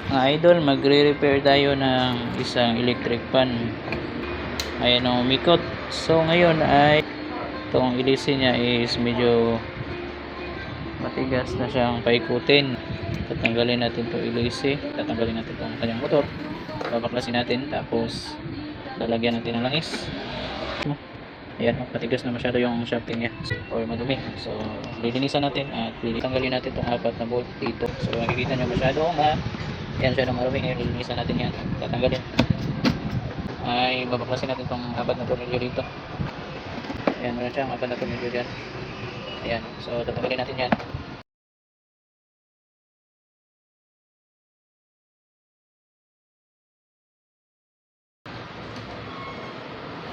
Mga idol, magre-repair tayo ng isang electric fan. Ayan o, umikot. So ngayon ay itong ilisi niya is medyo matigas na siyang paikutin. Tatanggalin natin itong ilisi. Tatanggalin natin itong kanyang motor. Babaklasin natin. Tapos lalagyan natin ng langis. Ayan, matigas na masyado yung shafting niya or madumi. So lilinisan natin at tanggalin natin itong 4 na bolt dito. So makikita nyo masyado yan siya ng marumi. Ngayon lilinisan natin yan. Tatanggalin. Ay babaklasin natin itong 4 na tornilyo dito. Ayan, meron siyang 4 na tornilyo dyan. Ayan, so tatanggalin natin yan.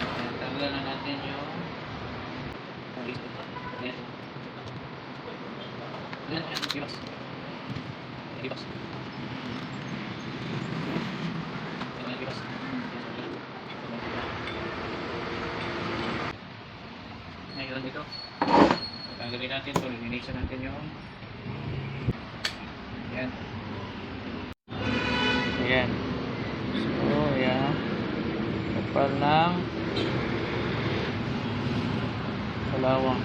Ayan, tanggalan na natin yung ayan. Ayan, ayan, ibas. Ibas. Ayan, ibas. Ngayon dito. Tanggalin natin ito, linisan natin yung ayan. Ayan. So, ayan. Kapal ng kalawang.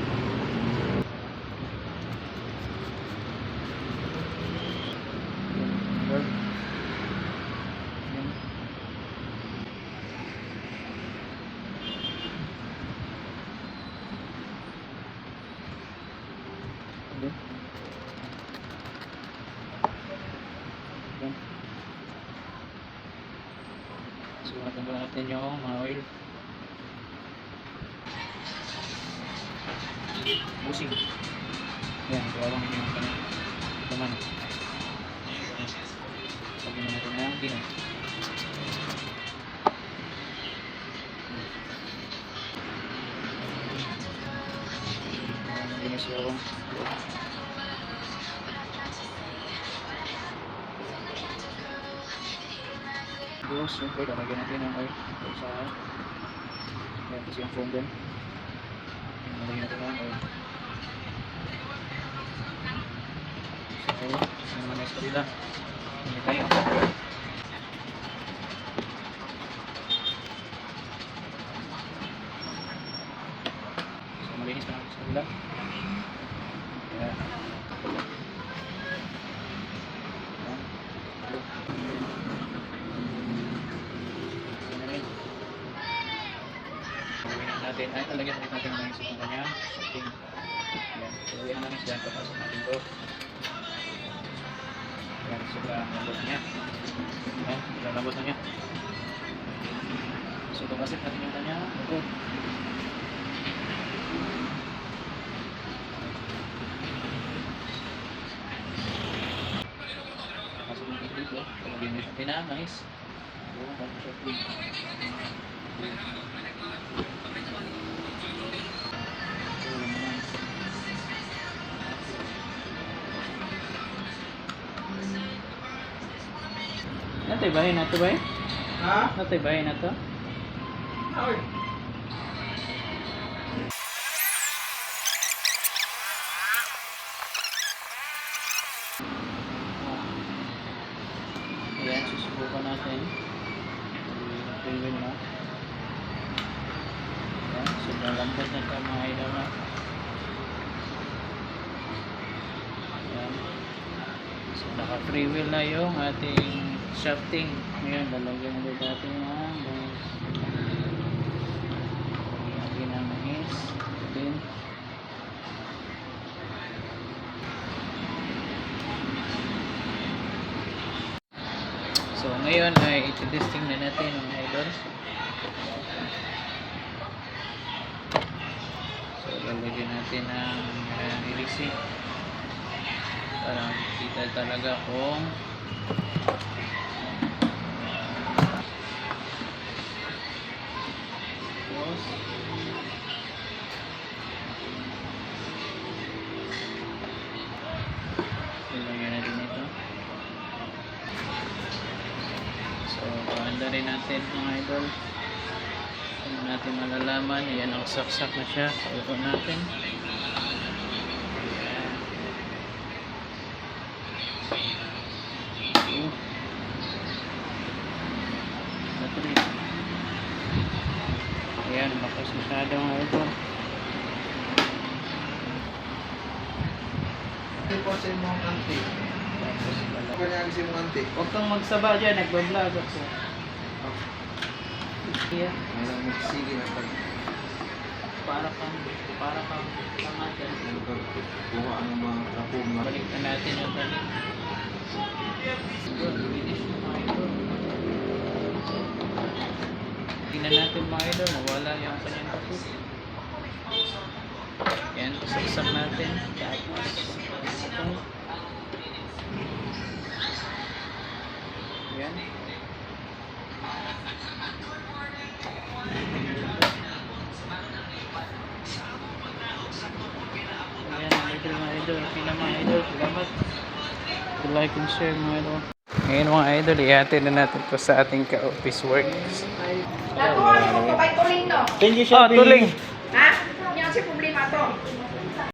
So, natanggal natin yung mga oil. Busing. Ayan, kalawang yung kanyang laman. Sabi na natin ng dino. Dinis yung tapos, siyempre, lalagyan natin ng oil sa ayan, kasi yung foam din. Lalagyan natin ng oil. So, yung naman yung kabila. Hindi tayo. So, malinis pa natin sa kabila. Ayan. Natin ay talagyan ulit natin ng isip ng kanyang shooting. Ayan, talagyan namin siya papasok natin ito. Ayan, sobrang lambot niya. Ayan, sobrang lambot na niya. So papasit natin yung kanyang motor. Pasok natin dito, talagyan niya siya pinangais. Ayan, pasok siya dito. Natay bahay na to ba eh? Ha? Natay bahay na to? Ay. Ayan, susubukan natin. Pilwin na. Ayan, sobrang lambot na ito mga idol na. Ayan. So, naka-free wheel na yung ating shafting. Ngayon, lalagyan ulit natin ng lagyan ng mais. Then, so, ngayon ay iti-testing na natin mga idol. So, lalagyan natin ng ilisi para makita talaga kung ilagyan natin ito. So, paanda rin natin mga idol. Kung natin malalaman, yan ang saksak na siya. Ito natin. Masyado mga idol. Ito po sa imong auntie. Tapos Ako niya ang imong auntie. huwag kang magsaba dyan, nagbablog ako. Yeah. Mayroong magsige na pag Para kang tanga dyan. kuha ang mga kapuma. Balik na natin yung balik. Finish na mga idol. Tingnan natin mga idol, nawala yung kanyang kapit. Yan, saksak natin. Tapos, ito. Yan. Ayan, mga idol. Okay na mga idol. Salamat. Like and share mga idol. Ngayon mga idol, ihatid na natin to sa ating ka-office works. Nakuha mo ko kay Tuling no? Oh, tuling! Ha? Yan si problema to.